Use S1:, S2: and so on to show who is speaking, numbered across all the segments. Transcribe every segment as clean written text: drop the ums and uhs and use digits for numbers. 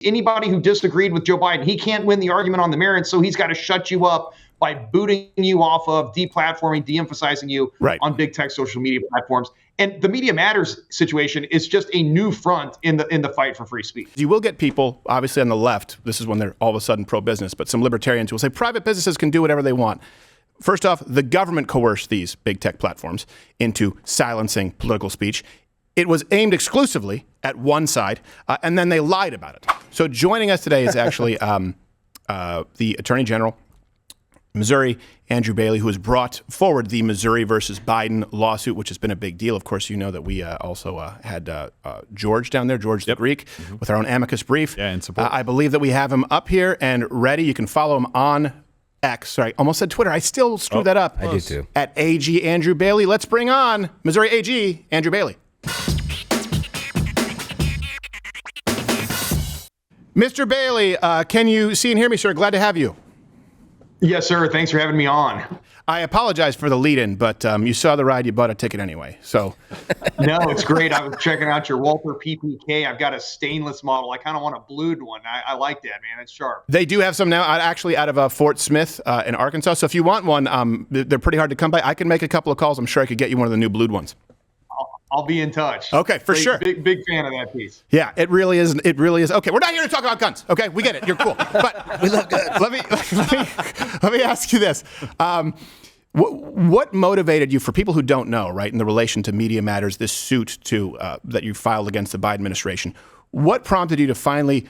S1: Anybody who disagreed with Joe Biden, he can't win the argument on the merits, so he's got to shut you up by booting you off of, deplatforming, de-emphasizing you on big tech social media platforms. And the Media Matters situation is just a new front in the fight for free speech.
S2: You will get people, obviously on the left, this is when they're all of a sudden pro-business, but some libertarians will say private businesses can do whatever they want. First off, the government coerced these big tech platforms into silencing political speech. It was aimed exclusively at one side, and then they lied about it. So joining us today is actually the Attorney General, Missouri, Andrew Bailey, who has brought forward the Missouri versus Biden lawsuit, which has been a big deal. Of course, you know that we also had George down there, George the Greek, with our own amicus brief.
S3: Yeah, in support.
S2: I believe that we have him up here and ready. You can follow him on X. Sorry, almost said Twitter. I still screw that up.
S4: I do too.
S2: At AG Andrew Bailey. Let's bring on Missouri AG Andrew Bailey. Mr. Bailey, can you see and hear me, sir? Glad to have you.
S1: Yes, sir. Thanks for having me on.
S2: I apologize for the lead-in, but you saw the ride, you bought a ticket anyway. So,
S1: no, it's great. I was checking out your Walther PPK. I've got a stainless model. I kind of want a blued one. I like that, man. It's sharp.
S2: They do have some now, actually out of Fort Smith in Arkansas. So if you want one, they're pretty hard to come by. I can make a couple of calls. I'm sure I could get you one of the new blued ones.
S1: I'll be in touch.
S2: Okay, for sure.
S1: Big fan of that piece.
S2: Yeah, it really is. It really is. Okay, we're not here to talk about guns. Okay, we get it. You're cool. But
S4: We love guns.
S2: let me ask you this. What motivated you, for people who don't know, right, in the relation to Media Matters, this suit that you filed against the Biden administration? What prompted you to finally,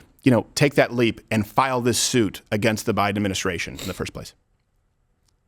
S2: take that leap and file this suit against the Biden administration in the first place?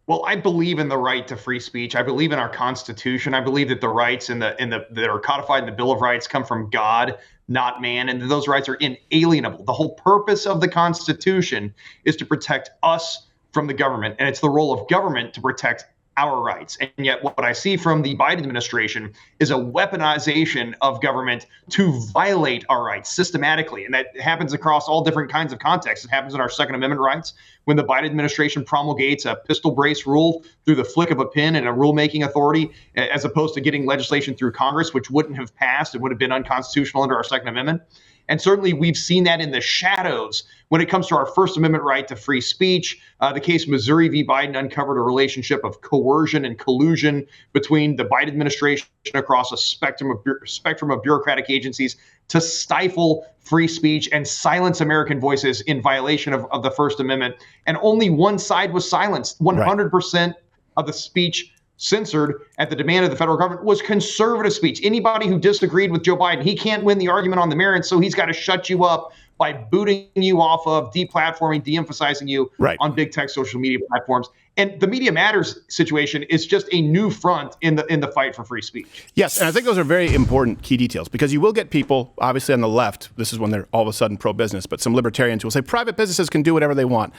S1: Well, I believe in the right to free speech. I believe in our Constitution. I believe that the rights that are codified in the Bill of Rights come from God, not man, and those rights are inalienable. The whole purpose of the Constitution is to protect us from the government, and it's the role of government to protect our rights. And yet what I see from the Biden administration is a weaponization of government to violate our rights systematically. And that happens across all different kinds of contexts. It happens in our Second Amendment rights when the Biden administration promulgates a pistol brace rule through the flick of a pen and a rulemaking authority, as opposed to getting legislation through Congress, which wouldn't have passed. It would have been unconstitutional under our Second Amendment. And certainly we've seen that in the shadows when it comes to our First Amendment right to free speech. The case Missouri v. Biden uncovered a relationship of coercion and collusion between the Biden administration across a spectrum of bureaucratic agencies to stifle free speech and silence American voices in violation of the First Amendment. And only one side was silenced. 100% of the speech censored at the demand of the federal government was conservative speech. Anybody who disagreed with Joe Biden, he can't win the argument on the merits, so he's got to shut you up by booting you off of, deplatforming, de-emphasizing you on big tech social media platforms. And the Media Matters situation is just a new front in the fight for free speech.
S2: Yes, and I think those are very important key details, because you will get people, obviously on the left, this is when they're all of a sudden pro-business, but some libertarians will say private businesses can do whatever they want.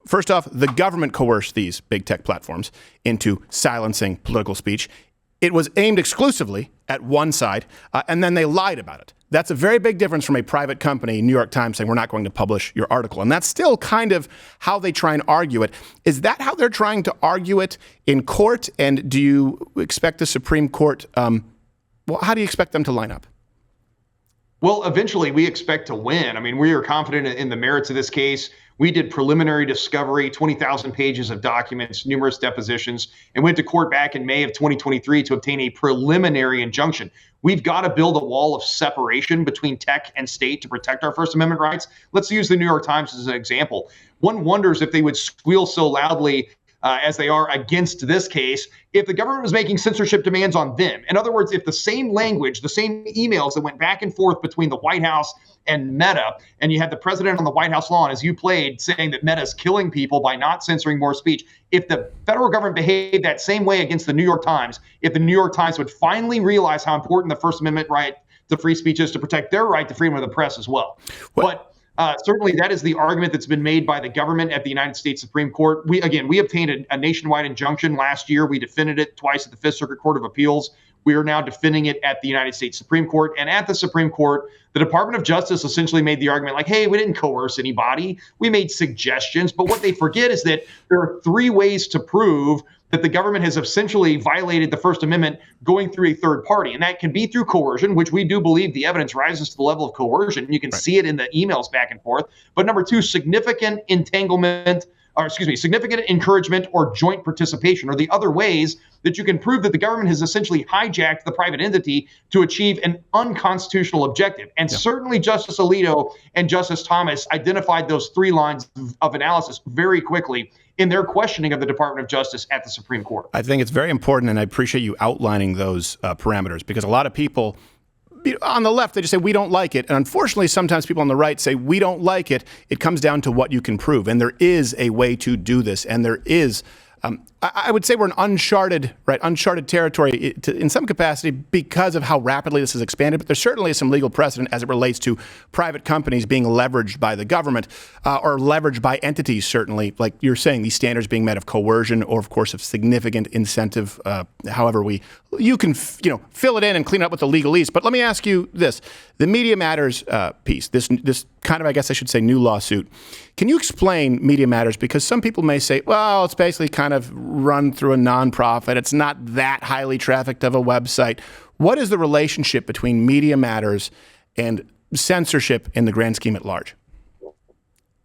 S2: First off, the government coerced these big tech platforms into silencing political speech. It was aimed exclusively at one side, and then they lied about it. That's a very big difference from a private company, New York Times, saying we're not going to publish your article. And that's still kind of how they try and argue it. Is that how they're trying to argue it in court? And do you expect the Supreme Court, how do you expect them to line up?
S1: Well, eventually we expect to win. I mean, we are confident in the merits of this case. We did preliminary discovery, 20,000 pages of documents, numerous depositions, and went to court back in May of 2023 to obtain a preliminary injunction. We've got to build a wall of separation between tech and state to protect our First Amendment rights. Let's use the New York Times as an example. One wonders if they would squeal so loudly as they are against this case if the government was making censorship demands on them. In other words, if the same language, the same emails that went back and forth between the White House and Meta, and you had the president on the White House lawn, as you played, saying that Meta is killing people by not censoring more speech. If the federal government behaved that same way against the New York Times, if the New York Times would finally realize how important the First Amendment right to free speech is to protect their right to freedom of the press as well. But certainly that is the argument that's been made by the government at the United States Supreme Court. We obtained a nationwide injunction last year. We defended it twice at the Fifth Circuit Court of Appeals. We are now defending it at the United States Supreme Court. And at the Supreme Court, the Department of Justice essentially made the argument like, hey, we didn't coerce anybody. We made suggestions. But what they forget is that there are three ways to prove that the government has essentially violated the First Amendment going through a third party. And that can be through coercion, which we do believe the evidence rises to the level of coercion. You can see it in the emails back and forth. But number two, significant encouragement or joint participation, or the other ways that you can prove that the government has essentially hijacked the private entity to achieve an unconstitutional objective. And certainly Justice Alito and Justice Thomas identified those three lines of analysis very quickly in their questioning of the Department of Justice at the Supreme Court.
S2: I think it's very important, and I appreciate you outlining those parameters, because a lot of people on the left, they just say, we don't like it. And unfortunately, sometimes people on the right say, we don't like it. It comes down to what you can prove. And there is a way to do this. And there is, I would say we're in uncharted territory in some capacity because of how rapidly this has expanded. But there certainly is some legal precedent as it relates to private companies being leveraged by the government or leveraged by entities, certainly, like you're saying, these standards being met of coercion or, of course, of significant incentive, however you can fill it in and clean it up with the legalese. But let me ask you this. The Media Matters piece, this kind of, I guess I should say, new lawsuit. Can you explain Media Matters? Because some people may say, well, it's basically kind of run through a nonprofit. It's not that highly trafficked of a website. What is the relationship between Media Matters and censorship in the grand scheme at large?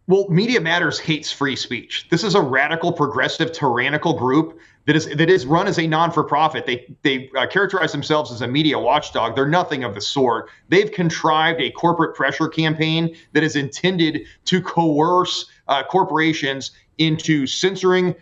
S1: Well, Media Matters hates free speech. This is a radical, progressive, tyrannical group that is run as a non-for-profit. They characterize themselves as a media watchdog. They're nothing of the sort. They've contrived a corporate pressure campaign that is intended to coerce corporations into censoring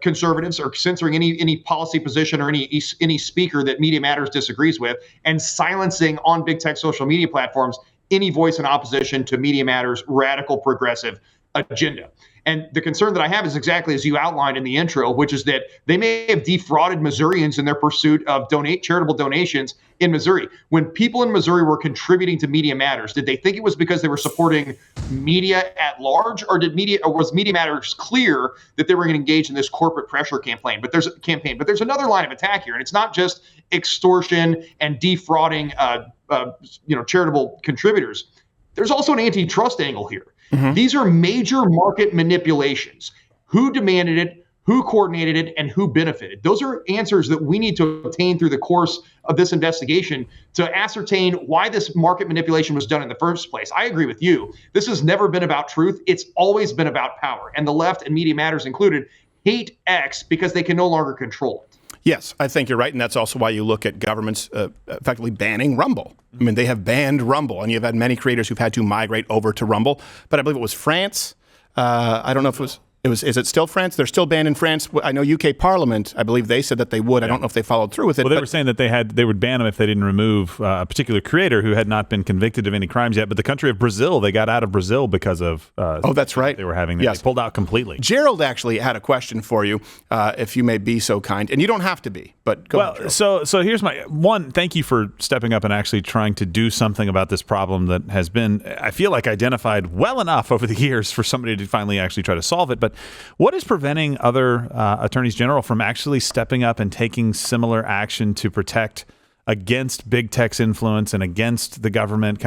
S1: conservatives or censoring any policy position or any speaker that Media Matters disagrees with, and silencing on big tech social media platforms any voice in opposition to Media Matters' radical progressive agenda. And the concern that I have is exactly as you outlined in the intro, which is that they may have defrauded Missourians in their pursuit of charitable donations in Missouri. When people in Missouri were contributing to Media Matters, did they think it was because they were supporting media at large, or was Media Matters clear that they were going to engage in this corporate pressure campaign? But there's another line of attack here, and it's not just extortion and defrauding charitable contributors. There's also an antitrust angle here. Mm-hmm. These are major market manipulations. Who demanded it, who coordinated it, and who benefited? Those are answers that we need to obtain through the course of this investigation to ascertain why this market manipulation was done in the first place. I agree with you. This has never been about truth. It's always been about power. And the left, and Media Matters included, hate X because they can no longer control it.
S2: Yes, I think you're right. And that's also why you look at governments effectively banning Rumble. I mean, they have banned Rumble, and you've had many creators who've had to migrate over to Rumble. But I believe it was France. I don't know if is it still France? They're still banned in France. I know UK Parliament, I believe they said that they would. I don't know if they followed through with it.
S3: Well, they were saying that they would ban them if they didn't remove a particular creator who had not been convicted of any crimes yet. But the country of Brazil, they got out of Brazil because of
S2: that's right.
S3: They were having.
S2: Yes.
S3: They pulled out completely.
S2: Gerald actually had a question for you, if you may be so kind, and you don't have to be, but go ahead, Gerald.
S3: So here's my one. Thank you for stepping up and actually trying to do something about this problem that has been, I feel like, identified well enough over the years for somebody to finally actually try to solve it. But what is preventing other attorneys general from actually stepping up and taking similar action to protect against big tech's influence and against the government?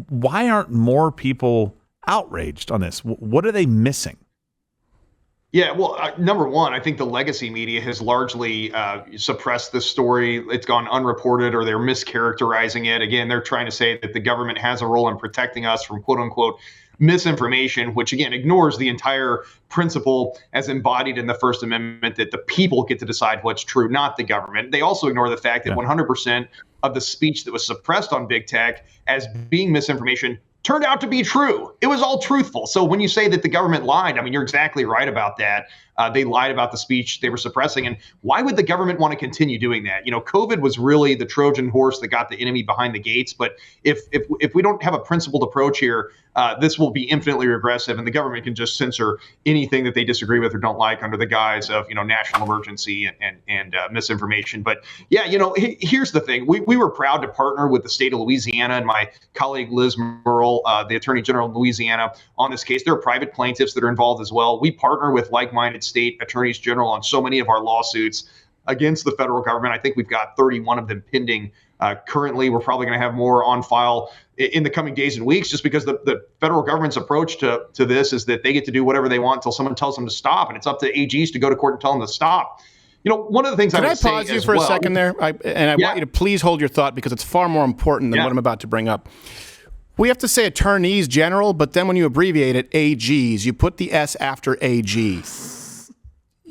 S3: Why aren't more people outraged on this? What are they missing?
S1: Yeah, well, number one, I think the legacy media has largely suppressed this story. It's gone unreported, or they're mischaracterizing it. Again, they're trying to say that the government has a role in protecting us from quote unquote misinformation, which again ignores the entire principle as embodied in the First Amendment that the people get to decide what's true, not the government. They also ignore the fact that 100% of the speech that was suppressed on big tech as being misinformation turned out to be true. It was all truthful. So when you say that the government lied, I mean, you're exactly right about that. They lied about the speech they were suppressing. And why would the government want to continue doing that? COVID was really the Trojan horse that got the enemy behind the gates. But if we don't have a principled approach here, this will be infinitely regressive, and the government can just censor anything that they disagree with or don't like under the guise of national emergency and misinformation. But yeah, here's the thing: we were proud to partner with the state of Louisiana and my colleague Liz Murrell, the Attorney General of Louisiana, on this case. There are private plaintiffs that are involved as well. We partner with like-minded state attorneys general on so many of our lawsuits against the federal government. I think we've got 31 of them pending. Currently, we're probably going to have more on file in the coming days and weeks, just because the federal government's approach to this is that they get to do whatever they want until someone tells them to stop. And it's up to AGs to go to court and tell them to stop. One of the things
S2: Can
S1: I
S2: I
S1: would say
S2: pause you
S1: as
S2: for
S1: well,
S2: a second there? I want you to please hold your thought because it's far more important than what I'm about to bring up. We have to say attorneys general, but then when you abbreviate it, AGs, you put the S after AG.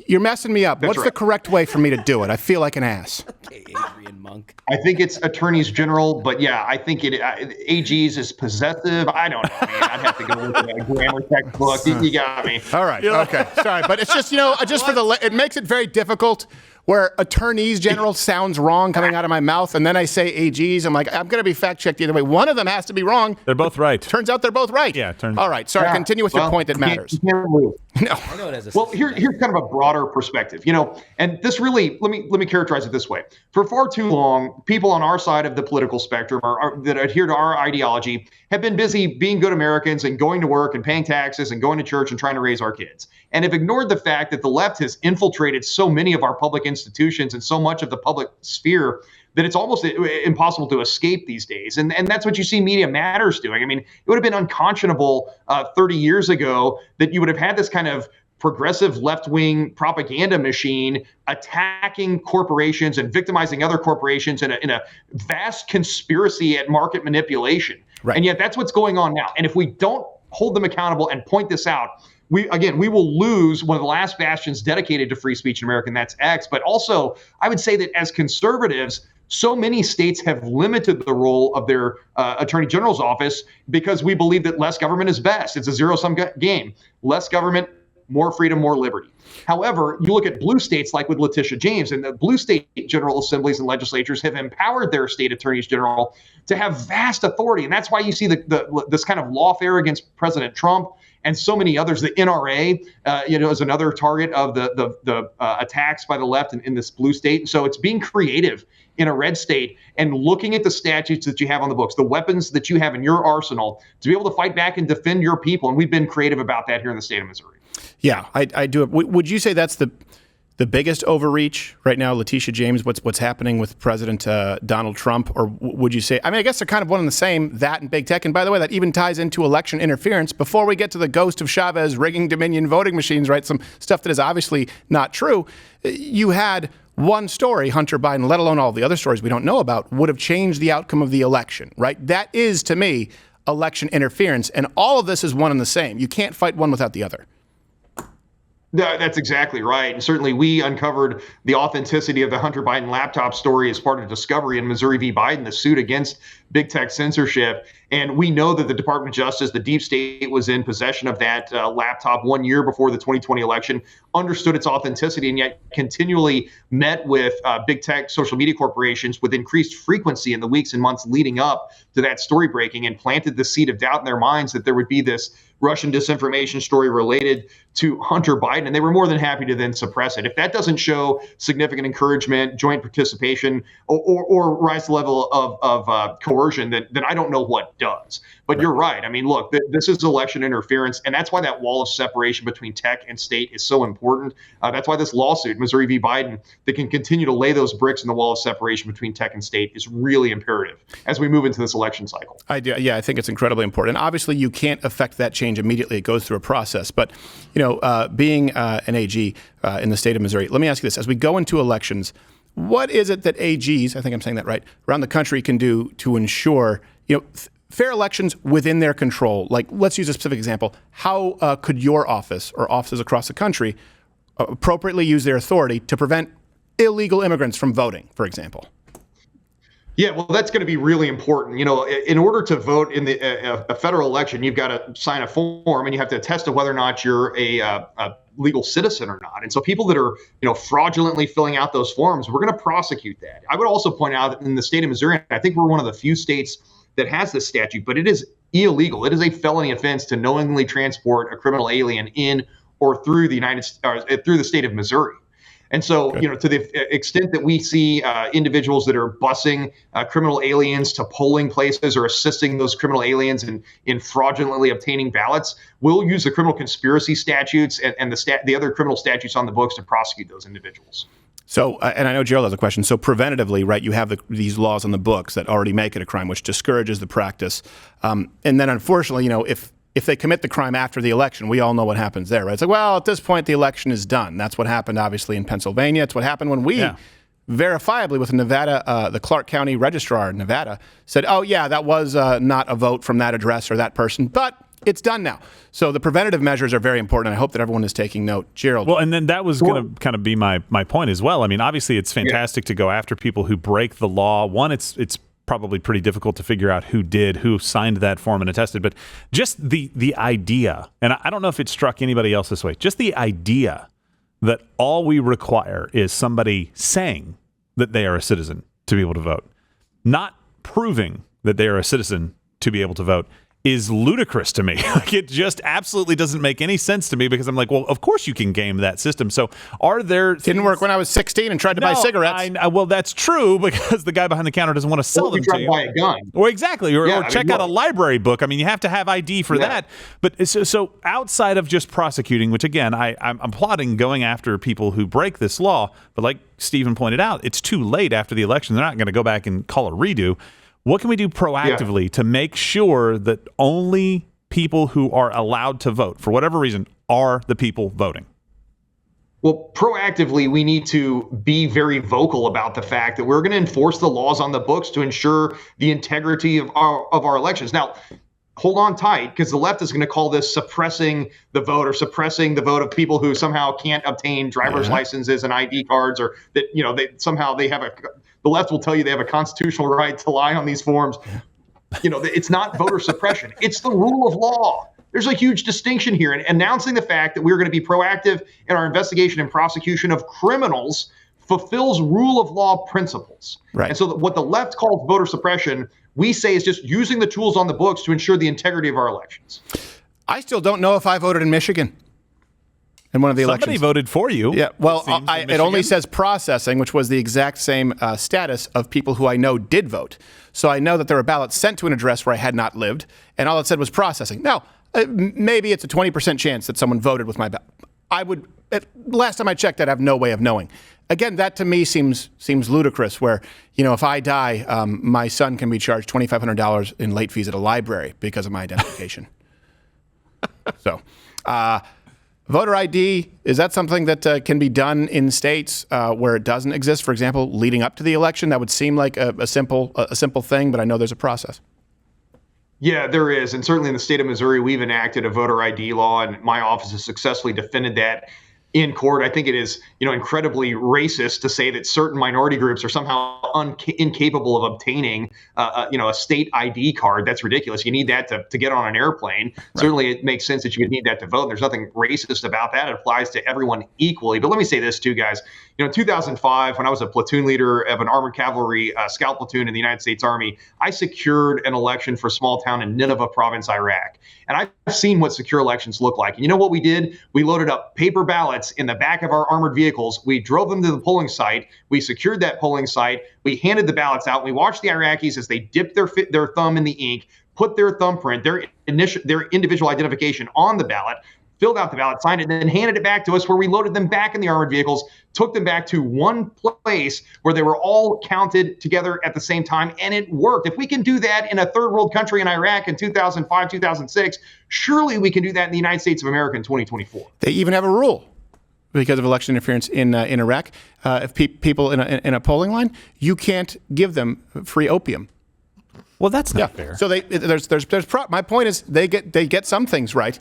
S2: You're messing me up. What's the correct way for me to do it? I feel like an ass.
S4: Okay, Adrian Monk.
S1: I think it's attorneys general, but yeah, I think AGs is possessive. I don't know, man. I'd have to go look at a grammar textbook. You got me.
S2: All right. Okay. Sorry, but it's just just for it makes it very difficult. Where attorneys general sounds wrong coming out of my mouth, and then I say AGs. I'm like, I'm going to be fact checked either way. One of them has to be wrong.
S3: They're both right.
S2: Turns out they're both right.
S3: Yeah.
S2: All right. Sorry. Continue with your point that matters.
S1: No.
S4: I know it as a
S1: Well, here's kind of a broader perspective, and this really let me characterize it this way. For far too long, people on our side of the political spectrum that adhere to our ideology have been busy being good Americans and going to work and paying taxes and going to church and trying to raise our kids, and have ignored the fact that the left has infiltrated so many of our public institutions and so much of the public sphere that it's almost impossible to escape these days. And that's what you see Media Matters doing. I mean, it would have been unconscionable 30 years ago that you would have had this kind of progressive left-wing propaganda machine attacking corporations and victimizing other corporations in a vast conspiracy at market manipulation.
S2: Right.
S1: And yet that's what's going on now. And if we don't hold them accountable and point this out, we will lose one of the last bastions dedicated to free speech in America, and that's X. But also, I would say that as conservatives, so many states have limited the role of their attorney general's office because we believe that less government is best. It's a zero-sum game. Less government, more freedom, more liberty. However, you look at blue states like with Letitia James, and the blue state general assemblies and legislatures have empowered their state attorneys general to have vast authority. And that's why you see this kind of lawfare against President Trump and so many others. The NRA, is another target of the attacks by the left in this blue state. And so it's being creative in a red state and looking at the statutes that you have on the books, the weapons that you have in your arsenal to be able to fight back and defend your people. And we've been creative about that here in the state of Missouri. Yeah,
S2: I do. Would you say that's the biggest overreach right now, Letitia James, what's happening with President Donald Trump? Or would you say, I guess they're kind of one and the same, that and big tech. And by the way, that even ties into election interference. Before we get to the ghost of Chavez rigging Dominion voting machines, right, some stuff that is obviously not true, you had one story, Hunter Biden, let alone all the other stories we don't know about, would have changed the outcome of the election, right? That is, to me, election interference. And all of this is one and the same. You can't fight one without the other.
S1: No, that's exactly right. And certainly we uncovered the authenticity of the Hunter Biden laptop story as part of discovery in Missouri v. Biden, the suit against big tech censorship. And we know that the Department of Justice, the deep state, was in possession of that laptop 1 year before the 2020 election, understood its authenticity, and yet continually met with big tech social media corporations with increased frequency in the weeks and months leading up to that story breaking, and planted the seed of doubt in their minds that there would be this Russian disinformation story related to Hunter Biden, and they were more than happy to then suppress it. If that doesn't show significant encouragement, joint participation, or rise to the level of coercion, then I don't know what does. But you're right. I mean, look, this is election interference, and that's why that wall of separation between tech and state is so important. That's why this lawsuit, Missouri v. Biden, that can continue to lay those bricks in the wall of separation between tech and state is really imperative as we move into this election cycle.
S2: I do. Yeah, I think it's incredibly important. And obviously, you can't affect that change immediately. It goes through a process. But, being an AG in the state of Missouri, let me ask you this. As we go into elections, what is it that AGs, I think I'm saying that right, around the country can do to ensure, fair elections within their control? Like, let's use a specific example. How could your office or offices across the country appropriately use their authority to prevent illegal immigrants from voting, for example?
S1: Yeah, well, that's going to be really important. In order to vote in a federal election, you've got to sign a form and you have to attest to whether or not you're a legal citizen or not. And so people that are, fraudulently filling out those forms, we're going to prosecute that. I would also point out that in the state of Missouri, I think we're one of the few states that has this statute, but it is illegal. It is a felony offense to knowingly transport a criminal alien in or through through the state of Missouri. And so, to the extent that we see individuals that are busing criminal aliens to polling places or assisting those criminal aliens in fraudulently obtaining ballots, we'll use the criminal conspiracy statutes and the other criminal statutes on the books to prosecute those individuals.
S2: So, and I know Gerald has a question. So preventatively, right, you have these laws on the books that already make it a crime, which discourages the practice. And then unfortunately, if if they commit the crime after the election, we all know what happens there, right? It's like, well, at this point, the election is done. That's what happened, obviously, in Pennsylvania. It's what happened when we verifiably with Nevada, the Clark County registrar in Nevada said, oh, yeah, that was not a vote from that address or that person, but it's done now. So the preventative measures are very important. I hope that everyone is taking note. Gerald.
S3: Well, and then that was going to kind of be my point as well. I mean, obviously, it's fantastic to go after people who break the law. One, it's probably pretty difficult to figure out who signed that form and attested. But just the idea, and I don't know if it struck anybody else this way, just the idea that all we require is somebody saying that they are a citizen to be able to vote, not proving that they are a citizen to be able to vote, is ludicrous to me. Like, it just absolutely doesn't make any sense to me, because I'm like, well, of course you can game that system. So are there...
S2: Didn't work when I was 16 and tried to buy cigarettes.
S3: Well, that's true, because the guy behind the counter doesn't want to sell them to you.
S1: Or buy a gun.
S3: Or exactly. Or check out a library book. I mean, you have to have ID for that. But so outside of just prosecuting, which again, I'm applauding going after people who break this law, but like Stephen pointed out, it's too late after the election. They're not going to go back and call a redo. What can we do proactively to make sure that only people who are allowed to vote, for whatever reason, are the people voting?
S1: Well, proactively, we need to be very vocal about the fact that we're going to enforce the laws on the books to ensure the integrity of our elections. Now, hold on tight, because the left is going to call this suppressing the vote, or suppressing the vote of people who somehow can't obtain driver's licenses and ID cards, or that, the left will tell you they have a constitutional right to lie on these forms. It's not voter suppression. It's the rule of law. There's a huge distinction here. And announcing the fact that we're going to be proactive in our investigation and prosecution of criminals fulfills rule of law principles.
S2: Right.
S1: And so what the left calls voter suppression, we say is just using the tools on the books to ensure the integrity of our elections.
S2: I still don't know if I voted in Michigan in one of the elections.
S3: Somebody voted for you.
S2: Yeah, well, it only says processing, which was the exact same status of people who I know did vote. So I know that there were ballots sent to an address where I had not lived, and all it said was processing. Now, maybe it's a 20% chance that someone voted with my ballot. Last time I checked, I'd have no way of knowing. Again, that to me seems ludicrous, where, if I die, my son can be charged $2,500 in late fees at a library because of my identification. So, voter ID, is that something that can be done in states where it doesn't exist? For example, leading up to the election, that would seem like a simple thing, but I know there's a process.
S1: Yeah, there is. And certainly in the state of Missouri, we've enacted a voter ID law, and my office has successfully defended that in court. I think it is, incredibly racist to say that certain minority groups are somehow incapable of obtaining, a state ID card. That's ridiculous. You need that to get on an airplane. Right. Certainly, it makes sense that you would need that to vote. There's nothing racist about that. It applies to everyone equally. But let me say this too, guys. In 2005, when I was a platoon leader of an armored cavalry scout platoon in the United States Army, I secured an election for a small town in Nineveh province, Iraq. And I've seen what secure elections look like. And you know what we did? We loaded up paper ballots in the back of our armored vehicles. We drove them to the polling site. We secured that polling site. We handed the ballots out. We watched the Iraqis as they dipped their thumb in the ink, put their thumbprint, their individual identification on the ballot, filled out the ballot, signed it, and then handed it back to us, where we loaded them back in the armored vehicles, took them back to one place where they were all counted together at the same time, and it worked. If we can do that in a third world country in Iraq in 2005, 2006, surely we can do that in the United States of America in 2024.
S2: They even have a rule because of election interference in Iraq. If people in a polling line, you can't give them free opium.
S3: Well, that's not fair.
S2: So my point is they get some things right.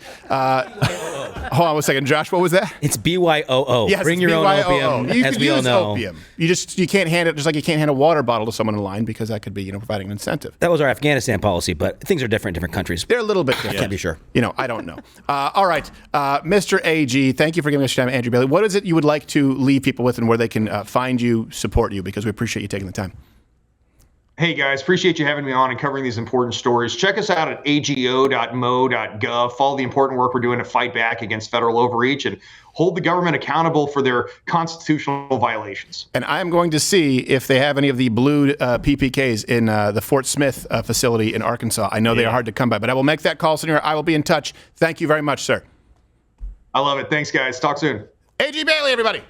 S2: Hold on one second, Josh. What was that?
S4: It's BYOO.
S2: Yes,
S4: Bring your own opium.
S2: You
S4: as
S2: can
S4: we all
S2: use
S4: know.
S2: opium. You can't hand it just like you can't hand a water bottle to someone in line, because that could be providing an incentive.
S4: That was our Afghanistan policy, but things are different in different countries.
S2: They're a little bit different.
S4: Can't be sure.
S2: I don't know. All right, Mr. AG, thank you for giving us your time, Andrew Bailey. What is it you would like to leave people with, and where they can find you, support you, because we appreciate you taking the time.
S1: Hey guys, appreciate you having me on and covering these important stories. Check us out at ago.mo.gov. Follow the important work we're doing to fight back against federal overreach and hold the government accountable for their constitutional violations.
S2: And I'm going to see if they have any of the blue PPKs in the Fort Smith facility in Arkansas. I know they are hard to come by, but I will make that call, Senor. I will be in touch. Thank you very much, sir.
S1: I love it. Thanks, guys. Talk soon.
S2: A.G. Bailey, everybody.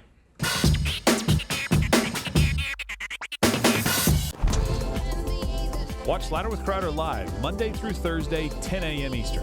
S3: Watch Slider with Crowder live Monday through Thursday, 10 a.m. Eastern.